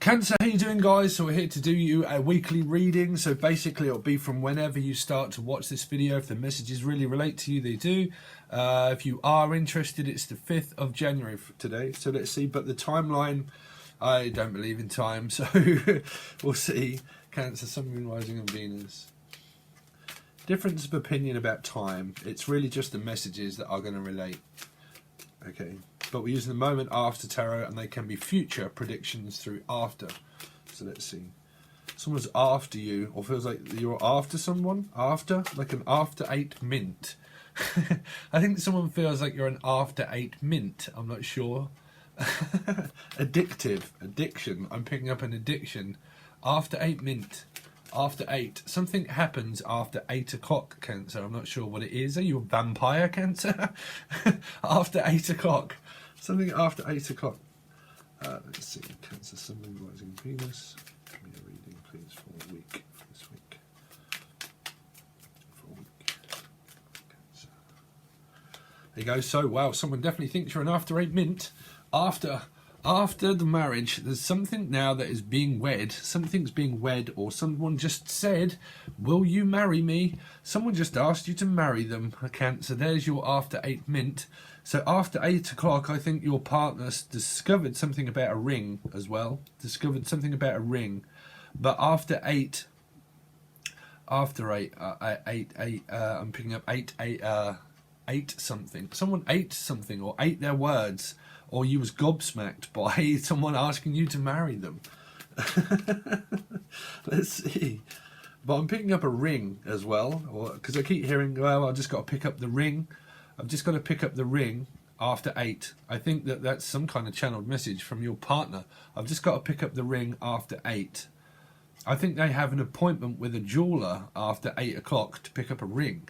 Cancer, how you doing, guys? So we're here to do you a weekly reading. So basically it'll be from whenever you start to watch this video. If the messages really relate to you, they do. If you are interested, it's the 5th of January today. So let's see. But the timeline, I don't believe in time. So we'll see. Cancer, Sun, Moon, Rising and Venus. Difference of opinion about time. It's really just the messages that are going to relate. Okay, but we're using the moment after tarot, and they can be future predictions through after. So let's see. Someone's after you, or feels like you're after someone. After, like an after 8 mint. I think someone feels like you're an after 8 mint. I'm not sure. Addictive, addiction. I'm picking up an addiction. After 8 mint. After 8. Something happens after 8 o'clock, Cancer. I'm not sure what it is. Are you a vampire, Cancer? After 8 o'clock. Something after 8 o'clock. Let's see. Cancer, Sun, Moon, Rising, Venus. Give me a reading, please, for a week. For this week. For a week. Cancer. There you go. So, wow, someone definitely thinks you're an after 8 mint. After the marriage, there's something now that is being wed. Something's being wed, or someone just said, will you marry me? Someone just asked you to marry them, Cancer. There's your after 8 mint. So after 8 o'clock, I think your partner discovered something about a ring as well. Discovered something about a ring. But after 8, I'm picking up 8 something. Someone ate something, or ate their words. Or you was gobsmacked by someone asking you to marry them. Let's see. But I'm picking up a ring as well. Because I keep hearing, well, I've just got to pick up the ring. I've just got to pick up the ring after 8. I think that that's some kind of channeled message from your partner. I've just got to pick up the ring after 8. I think they have an appointment with a jeweler after 8 o'clock to pick up a ring.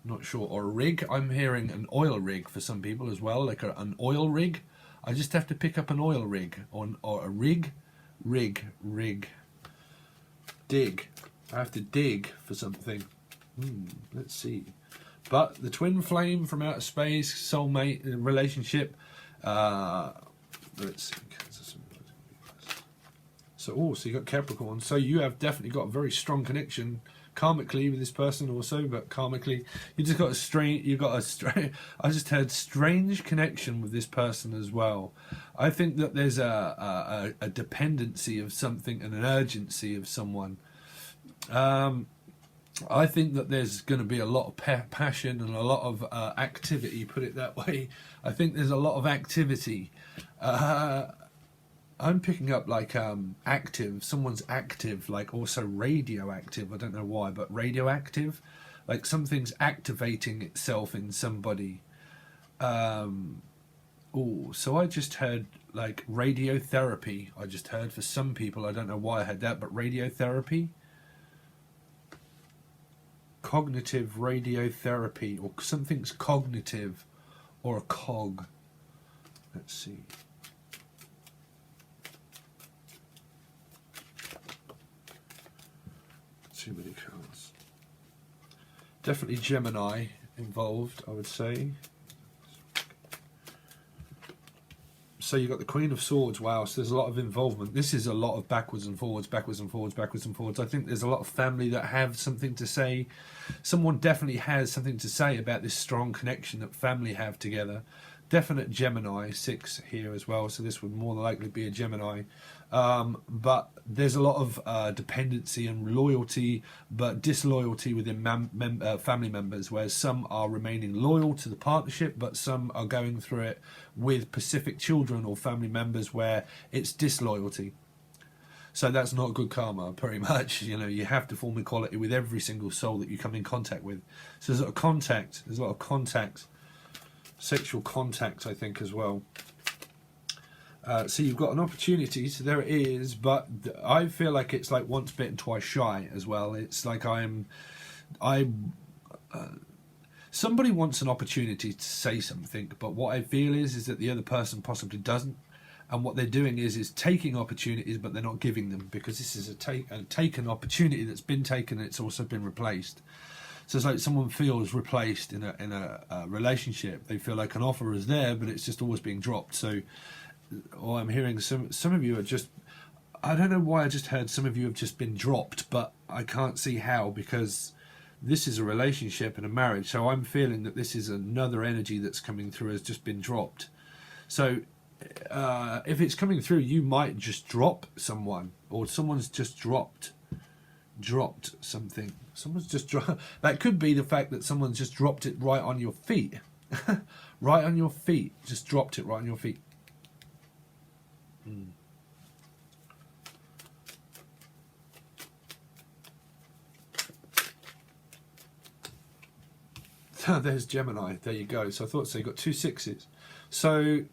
Not sure. Or a rig. I'm hearing an oil rig for some people as well, like an oil rig. I just have to pick up an oil rig, or a rig. Dig. I have to dig for something. Let's see. But the twin flame from outer space, soulmate relationship. Let's see. So you got Capricorn. So you have definitely got a very strong connection karmically with this person also, but karmically you just got a strange, I just had strange connection with this person as well. I think that there's a dependency of something and an urgency of someone. I think that there's going to be a lot of passion and a lot of activity, put it that way. I think there's a lot of activity. I'm picking up like active, someone's active, like also radioactive. I don't know why, but radioactive, like something's activating itself in somebody. So I just heard like radiotherapy. I just heard for some people, I don't know why I had that, but radiotherapy. Cognitive radiotherapy, or something's cognitive, or a cog. Let's see. Too many cards. Definitely Gemini involved, I would say. So you've got the Queen of Swords. Wow, so there's a lot of involvement. This is a lot of backwards and forwards, backwards and forwards, backwards and forwards. I think there's a lot of family that have something to say. Someone definitely has something to say about this strong connection that family have together. Definite Gemini, 6 here as well, so this would more than likely be a Gemini. But there's a lot of dependency and loyalty, but disloyalty within family members, where some are remaining loyal to the partnership, but some are going through it with Pacific children or family members where it's disloyalty. So that's not good karma, pretty much. You know, you have to form equality with every single soul that you come in contact with. So there's a lot of contact. There's a lot of contact. Sexual contact, I think, as well. So you've got an opportunity, so there it is, but I feel like it's like once bitten, twice shy as well. It's like somebody wants an opportunity to say something, but what I feel is that the other person possibly doesn't, and what they're doing is taking opportunities, but they're not giving them, because this is a taken opportunity that's been taken, and it's also been replaced. So it's like someone feels replaced in a relationship. They feel like an offer is there, but it's just always being dropped. So, or I'm hearing some of you are just I don't know why I just heard some of you have just been dropped, but I can't see how, because this is a relationship and a marriage. So I'm feeling that this is another energy that's coming through has just been dropped. So if it's coming through, you might just drop someone, or someone's just dropped something. Someone's just dropped. That could be the fact that someone's just dropped it right on your feet. Right on your feet. Just dropped it right on your feet. There's Gemini. There you go. So I thought so. You got 2 6s. So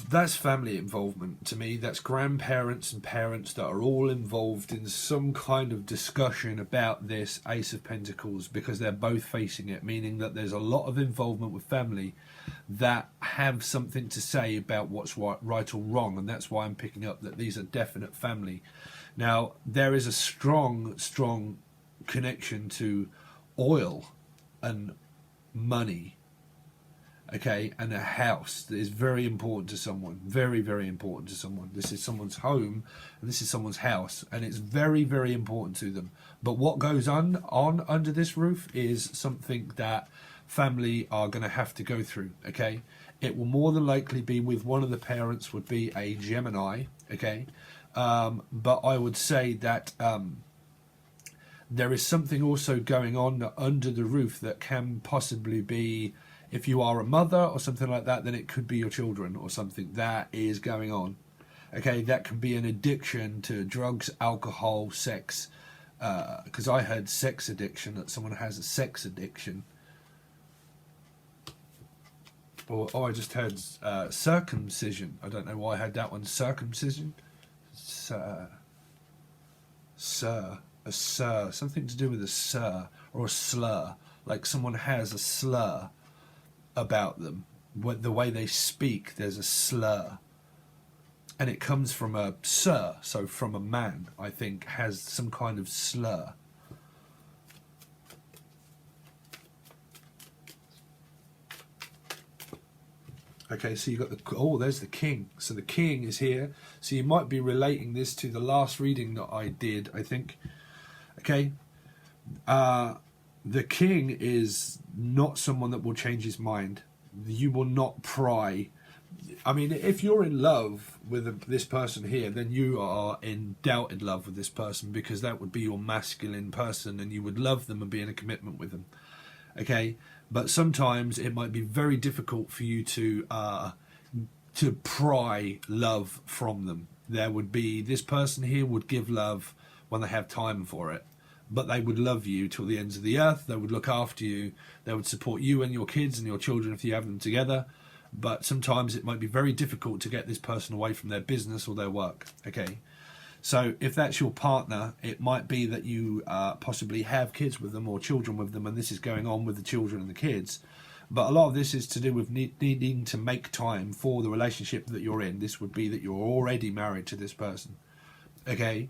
that's family involvement to me. That's grandparents and parents that are all involved in some kind of discussion about this Ace of Pentacles, because they're both facing it, meaning that there's a lot of involvement with family that have something to say about what's right or wrong, and that's why I'm picking up that these are definite family. Now, there is a strong connection to oil and money, okay, and a house that is very important to someone, very, very important to someone. This is someone's home, and this is someone's house, and it's very, very important to them. But what goes on under this roof is something that family are going to have to go through, okay? It will more than likely be with one of the parents, would be a Gemini, okay? But I would say that there is something also going on under the roof that can possibly be, if you are a mother or something like that, then it could be your children or something that is going on. Okay, that can be an addiction to drugs, alcohol, sex. Because I heard sex addiction, that someone has a sex addiction. Or I just heard circumcision. I don't know why I had that one. Circumcision? A slur, something to do with a slur or a slur, like someone has a slur about them. The way they speak, there's a slur, and it comes from a sir, so from a man, I think, has some kind of slur. Okay, so you got there's the king. So the king is here. So you might be relating this to the last reading that I did, I think. Okay, the king is not someone that will change his mind. You will not pry. I mean, if you're in love with this person here, then you are in doubted love with this person, because that would be your masculine person, and you would love them and be in a commitment with them. Okay, but sometimes it might be very difficult for you to pry love from them. There would be, this person here would give love when they have time for it, but they would love you till the ends of the earth. They would look after you. They would support you and your kids and your children if you have them together. But sometimes it might be very difficult to get this person away from their business or their work. Okay, so if that's your partner, it might be that you possibly have kids with them or children with them, and this is going on with the children and the kids. But a lot of this is to do with needing to make time for the relationship that you're in. This would be that you're already married to this person. Okay,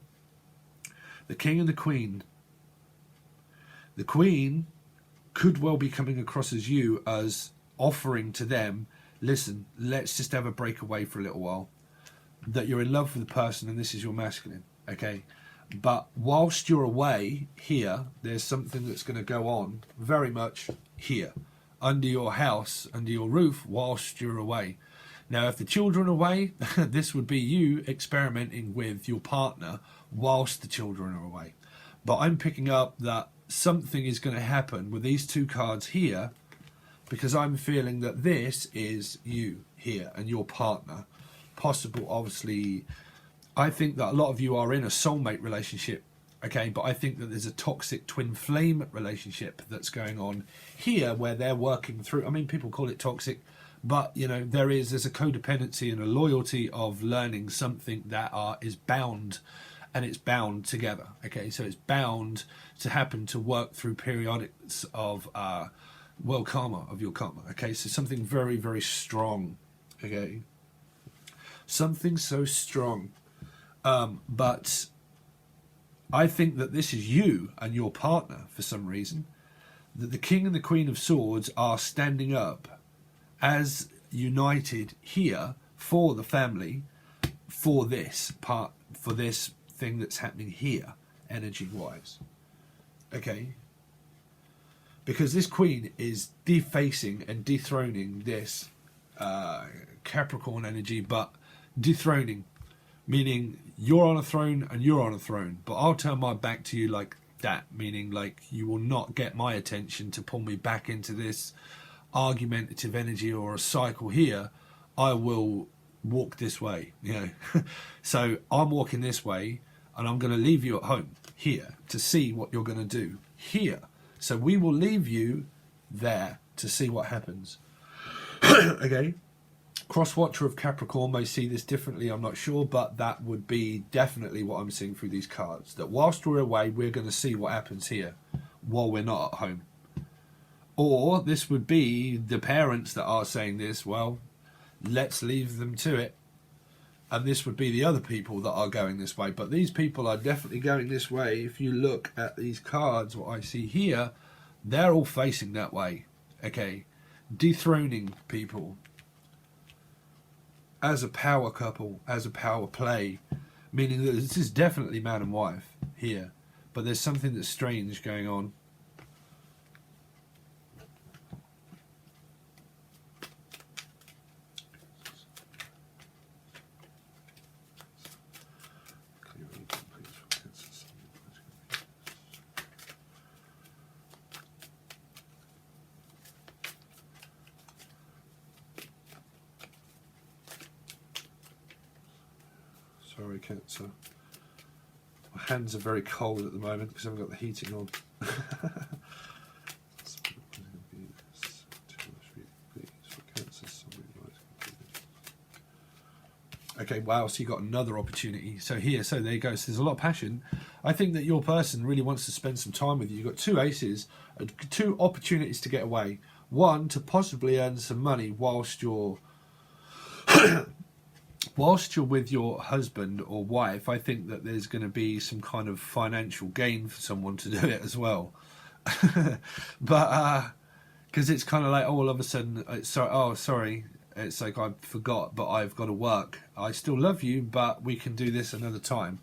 the king and the queen. The queen could well be coming across as you, as offering to them, listen, let's just have a breakaway for a little while. That you're in love with the person and this is your masculine, okay? But whilst you're away here, there's something that's going to go on very much here, under your house, under your roof, whilst you're away. Now, if the children are away, this would be you experimenting with your partner whilst the children are away. But I'm picking up that something is going to happen with these 2 cards here, because I'm feeling that this is you here and your partner. Possible, obviously, I think that a lot of you are in a soulmate relationship, okay, but I think that there's a toxic twin flame relationship that's going on here, where they're working through, I mean, people call it toxic, but, you know, there's a codependency and a loyalty of learning something that is bound, and it's bound together, okay, so it's bound to happen, to work through periodics of karma, of your karma, okay, so something very, very strong, okay, something so strong, but I think that this is you and your partner for some reason, that the king and the queen of swords are standing up as united here for the family, for this part, for this thing that's happening here, energy wise. Okay, because this queen is defacing and dethroning this Capricorn energy, but dethroning, meaning you're on a throne and you're on a throne, but I'll turn my back to you like that, meaning like you will not get my attention to pull me back into this argumentative energy or a cycle here. I will walk this way, you know. So I'm walking this way and I'm going to leave you at home here to see what you're going to do here. So we will leave you there to see what happens. Okay. Cross-watcher of Capricorn may see this differently, I'm not sure, but that would be definitely what I'm seeing through these cards. That whilst we're away, we're going to see what happens here while we're not at home. Or this would be the parents that are saying this, well, let's leave them to it. And this would be the other people that are going this way. But these people are definitely going this way. If you look at these cards, what I see here, they're all facing that way. Okay. Dethroning people. As a power couple, as a power play. Meaning that this is definitely man and wife here. But there's something that's strange going on. Sorry, Cancer. My hands are very cold at the moment because I haven't got the heating on. Okay, wow, so you got another opportunity. So here, so there you go. So there's a lot of passion. I think that your person really wants to spend some time with you. You've got two aces, two opportunities to get away. One, to possibly earn some money whilst you're whilst you're with your husband or wife. I think that there's going to be some kind of financial gain for someone to do it as well. But because it's kind of like all of a sudden, sorry, it's like I forgot, but I've got to work. I still love you, but we can do this another time.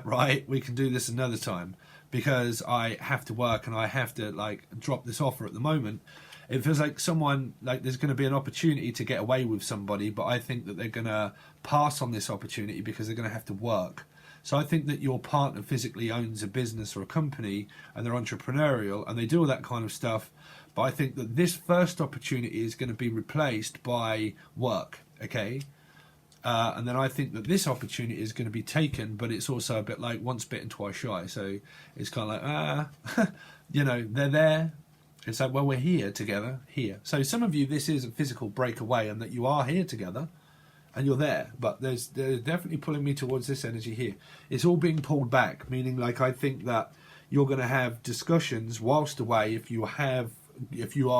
Right? We can do this another time because I have to work and I have to like drop this offer at the moment. It feels like someone, like there's going to be an opportunity to get away with somebody, but I think that they're going to pass on this opportunity because they're going to have to work. So I think that your partner physically owns a business or a company and they're entrepreneurial and they do all that kind of stuff. But I think that this first opportunity is going to be replaced by work, okay? And then I think that this opportunity is going to be taken, but it's also a bit like once bitten, twice shy. So it's kind of like, you know, they're there. It's like, well, we're here together, here. So some of you, this is a physical breakaway and that you are here together and you're there. But they're definitely pulling me towards this energy here. It's all being pulled back, meaning like I think that you're going to have discussions whilst away if you are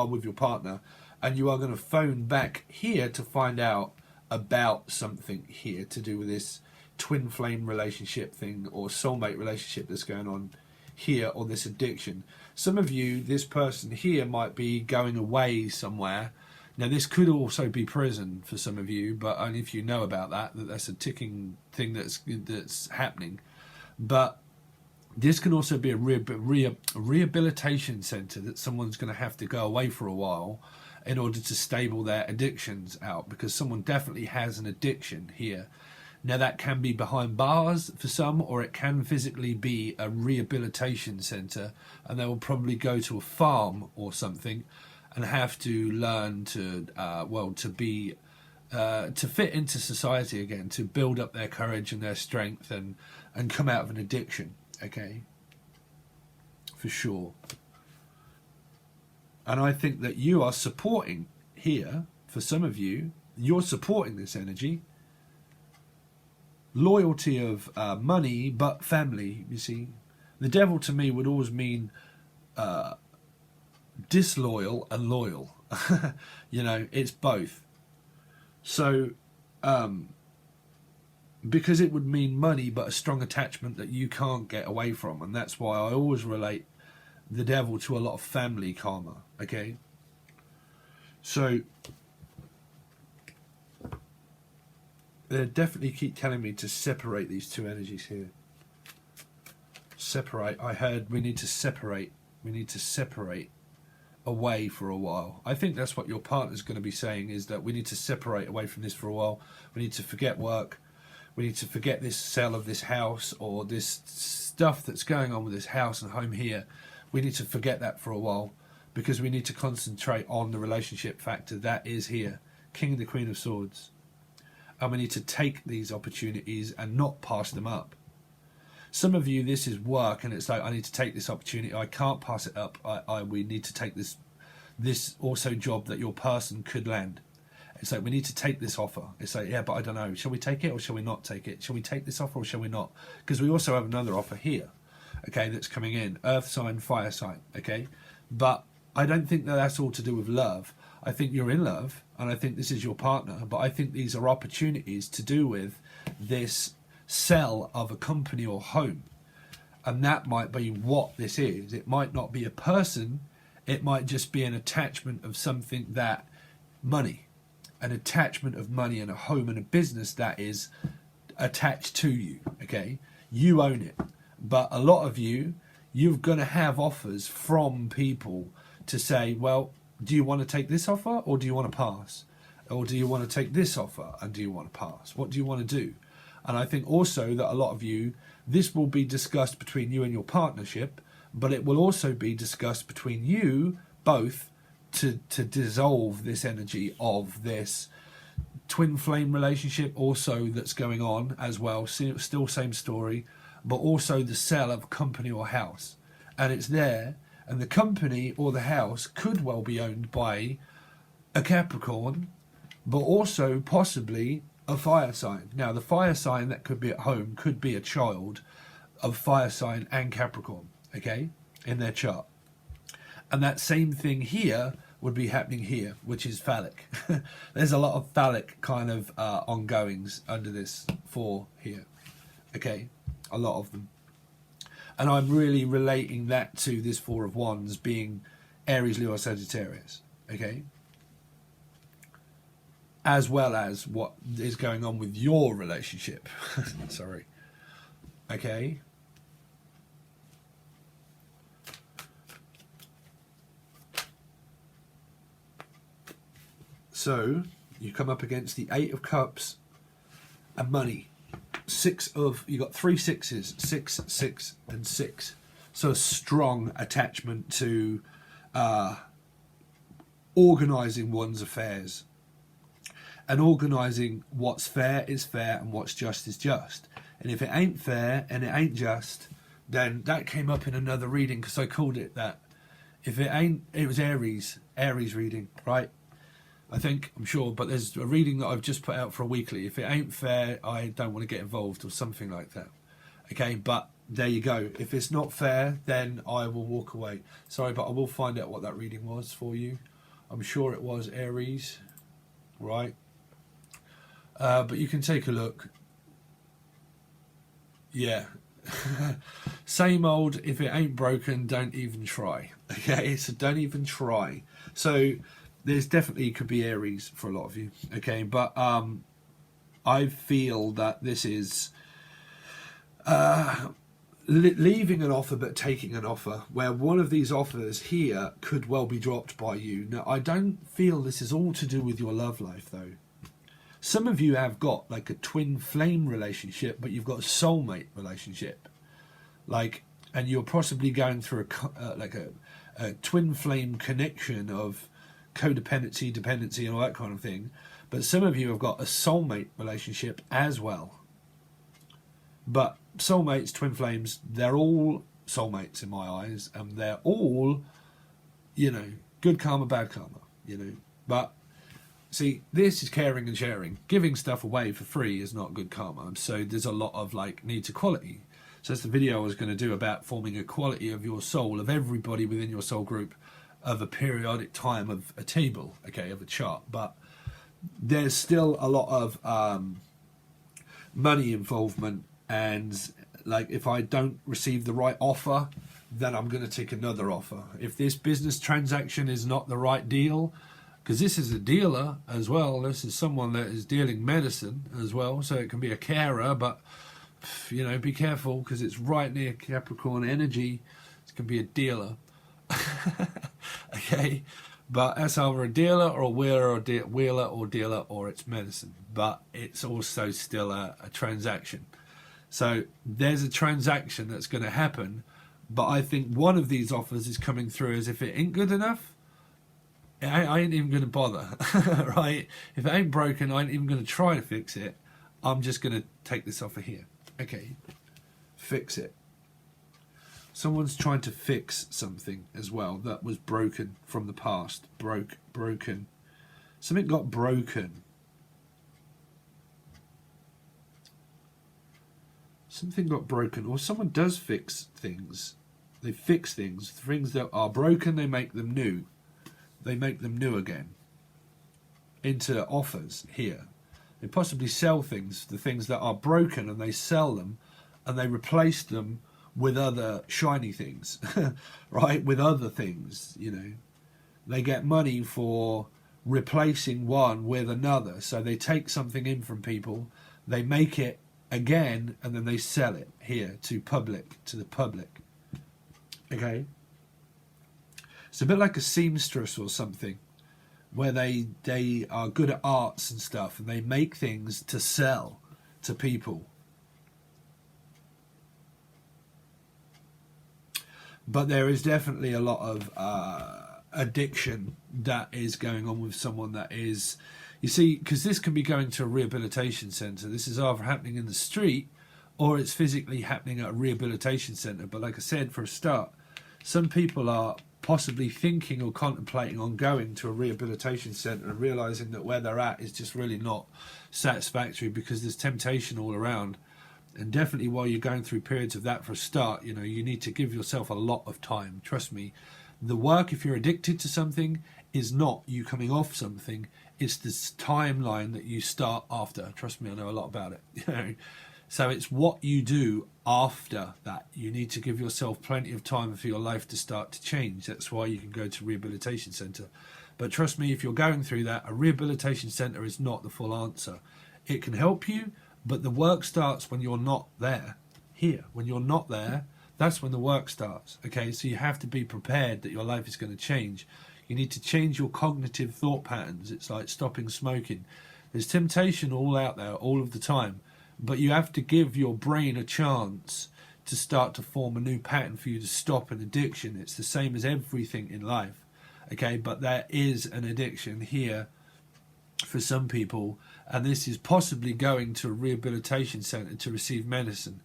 with your partner, and you are going to phone back here to find out about something here to do with this twin flame relationship thing or soulmate relationship that's going on here, or this addiction. Some of you, this person here might be going away somewhere. Now this could also be prison for some of you, but only if you know about that's a ticking thing that's happening. But this can also be a rehabilitation centre that someone's going to have to go away for a while in order to stable their addictions out, because someone definitely has an addiction here. Now that can be behind bars for some, or it can physically be a rehabilitation centre, and they will probably go to a farm or something and have to learn to, to fit into society again, to build up their courage and their strength and come out of an addiction, okay? For sure. And I think that you are supporting here, for some of you, you're supporting this energy. Loyalty of money, but family, you see. The devil to me would always mean disloyal and loyal. You know, it's both. So, because it would mean money, but a strong attachment that you can't get away from. And that's why I always relate the devil to a lot of family karma, okay? So they definitely keep telling me to separate these two energies here. Separate. I heard we need to separate. We need to separate away for a while. I think that's what your partner's going to be saying, is that we need to separate away from this for a while. We need to forget work. We need to forget this sale of this house or this stuff that's going on with this house and home here. We need to forget that for a while because we need to concentrate on the relationship factor that is here. King and the Queen of Swords. And we need to take these opportunities and not pass them up. Some of you, this is work, and it's like, I need to take this opportunity. I can't pass it up. We need to take this also job that your person could land. It's like, we need to take this offer. It's like, yeah, but I don't know. Shall we take it or shall we not take it? Shall we take this offer or shall we not? Because we also have another offer here, okay, that's coming in. Earth sign, fire sign, okay? But I don't think that that's all to do with love. I think you're in love, and I think this is your partner, but I think these are opportunities to do with this sell of a company or home, and that might be what this is. It might not be a person, it might just be an attachment of something, that money, an attachment of money and a home and a business that is attached to you, okay? You own it. But a lot of you're going to have offers from people to say, well, do you want to take this offer or do you want to pass? Or do you want to take this offer and do you want to pass? What do you want to do? And I think also that a lot of you, this will be discussed between you and your partnership, but it will also be discussed between you both to dissolve this energy of this twin flame relationship also that's going on as well. Still same story, but also the sale of a company or house. And it's there, and the company or the house could well be owned by a Capricorn, but also possibly a fire sign. Now, the fire sign that could be at home could be a child of fire sign and Capricorn, okay, in their chart. And that same thing here would be happening here, which is phallic. There's a lot of phallic kind of ongoings under this four here, okay, a lot of them. And I'm really relating that to this Four of Wands being Aries, Leo, Sagittarius, okay? As well as what is going on with your relationship. Sorry. Okay? So, you come up against the Eight of Cups and money. You got 3 sixes, 6, 6, and 6. So a strong attachment to organising one's affairs. And organising what's fair is fair and what's just is just. And if it ain't fair and it ain't just, then that came up in another reading because I called it that. If it ain't, it was Aries reading, right? I'm sure, but there's a reading that I've just put out for a weekly. If it ain't fair, I don't want to get involved or something like that. Okay, but there you go. If it's not fair, then I will walk away. Sorry, but I will find out what that reading was for you. I'm sure it was Aries, right? But you can take a look. Yeah. Same old, if it ain't broken, don't even try. Okay, so don't even try. So there's definitely could be Aries for a lot of you. Okay, but I feel that this is leaving an offer but taking an offer, where one of these offers here could well be dropped by you. Now, I don't feel this is all to do with your love life, though. Some of you have got like a twin flame relationship, but you've got a soulmate relationship, and you're possibly going through a twin flame connection of codependency, dependency, and all that kind of thing. But some of you have got a soulmate relationship as well. But soulmates, twin flames, they're all soulmates in my eyes, and they're all, good karma, bad karma, But see, this is caring and sharing. Giving stuff away for free is not good karma. So there's a lot of need to quality. So that's the video I was going to do about forming a quality of your soul, of everybody within your soul group, of a periodic time of a table, okay, of a chart. But there's still a lot of money involvement, and if I don't receive the right offer, then I'm going to take another offer. If this business transaction is not the right deal, because this is a dealer as well. This is someone that is dealing medicine as well, so it can be a carer, but you know, be careful because it's right near Capricorn energy. It can be a dealer. Okay, but that's either a dealer or a wheeler or dealer, or it's medicine, but it's also still a transaction. So there's a transaction that's going to happen, but I think one of these offers is coming through as if it ain't good enough, I ain't even going to bother. Right, if it ain't broken, I ain't even going to try to fix it. I'm just going to take this offer here. Okay, fix it. Someone's trying to fix something as well that was broken from the past. Broken. Something got broken. Something got broken. Or someone does fix things. They fix things. Things that are broken, they make them new. They make them new again. Into offers here. They possibly sell things, the things that are broken, and they sell them and they replace them with other shiny things, right? With other things, you know. They get money for replacing one with another. So they take something in from people, they make it again, and then they sell it here to the public. Okay? It's a bit like a seamstress or something, where they are good at arts and stuff, and they make things to sell to people. But there is definitely a lot of addiction that is going on with someone that is, you see, because this can be going to a rehabilitation centre. This is either happening in the street or it's physically happening at a rehabilitation centre. But like I said, for a start, some people are possibly thinking or contemplating on going to a rehabilitation centre and realising that where they're at is just really not satisfactory because there's temptation all around. And definitely while you're going through periods of that for a start, you know, you need to give yourself a lot of time. Trust me, the work, if you're addicted to something, is not you coming off something. It's this timeline that you start after. Trust me, I know a lot about it. You know, so it's what you do after that. You need to give yourself plenty of time for your life to start to change. That's why you can go to a rehabilitation centre. But trust me, if you're going through that, a rehabilitation centre is not the full answer. It can help you, but the work starts when you're not there. Here, when you're not there, that's when the work starts. Okay, so you have to be prepared that your life is going to change. You need to change your cognitive thought patterns. It's like stopping smoking. There's temptation all out there all of the time, but you have to give your brain a chance to start to form a new pattern for you to stop an addiction. It's the same as everything in life. Okay, but there is an addiction here for some people, and this is possibly going to a rehabilitation centre to receive medicine.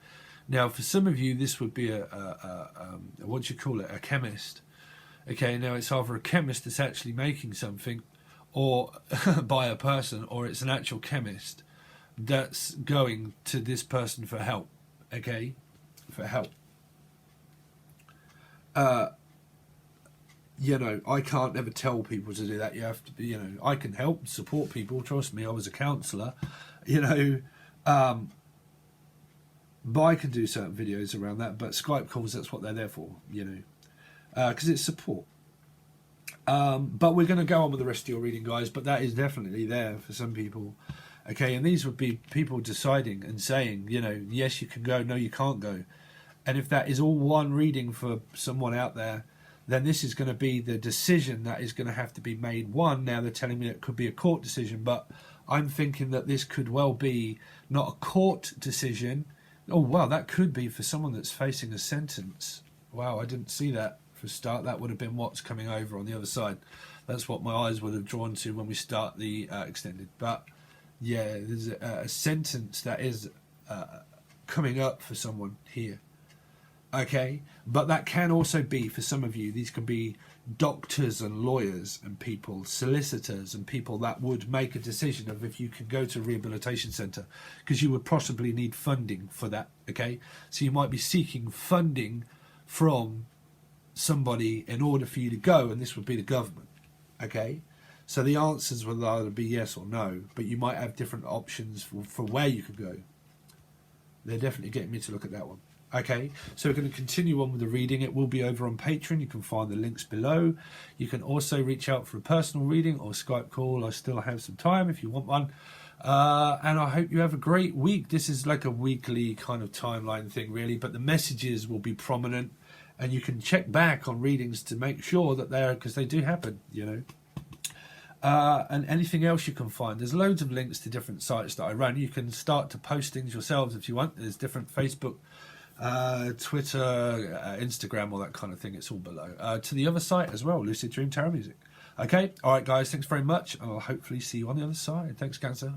Now, for some of you, this would be a what do you call it? A chemist. Okay, now it's either a chemist that's actually making something, or by a person, or it's an actual chemist that's going to this person for help. Okay, for help. You know, I can't ever tell people to do that. You have to be, you know, I can help support people. Trust me, I was a counsellor, you know, but I can do certain videos around that. But Skype calls, that's what they're there for, you know, because it's support. But we're going to go on with the rest of your reading, guys. But that is definitely there for some people. Okay, and these would be people deciding and saying, you know, yes, you can go, no, you can't go. And if that is all one reading for someone out there, then this is going to be the decision that is going to have to be made. One, now they're telling me it could be a court decision, but I'm thinking that this could well be not a court decision. Oh, wow, that could be for someone that's facing a sentence. Wow, I didn't see that for a start. That would have been what's coming over on the other side. That's what my eyes would have drawn to when we start the extended. But, yeah, there's a sentence that is coming up for someone here. Okay, but that can also be for some of you, these can be doctors and lawyers and people, solicitors and people that would make a decision of if you can go to a rehabilitation centre, because you would possibly need funding for that. Okay, so you might be seeking funding from somebody in order for you to go, and this would be the government. Okay, so the answers will either be yes or no, but you might have different options for where you could go. They're definitely getting me to look at that one. Okay, so we're going to continue on with the reading. It will be over on Patreon. You can find the links below. You can also reach out for a personal reading or Skype call. I still have some time if you want one. And I hope you have a great week. This is like a weekly kind of timeline thing, really, but the messages will be prominent, and you can check back on readings to make sure that they're, because they do happen, you know. And anything else you can find. There's loads of links to different sites that I run. You can start to post things yourselves if you want. There's different Facebook, Twitter, Instagram, all that kind of thing. It's all below. To the other site as well, Lucid Dream Tarot Music. Okay, all right, guys, thanks very much, and I'll hopefully see you on the other side. Thanks, Cancer.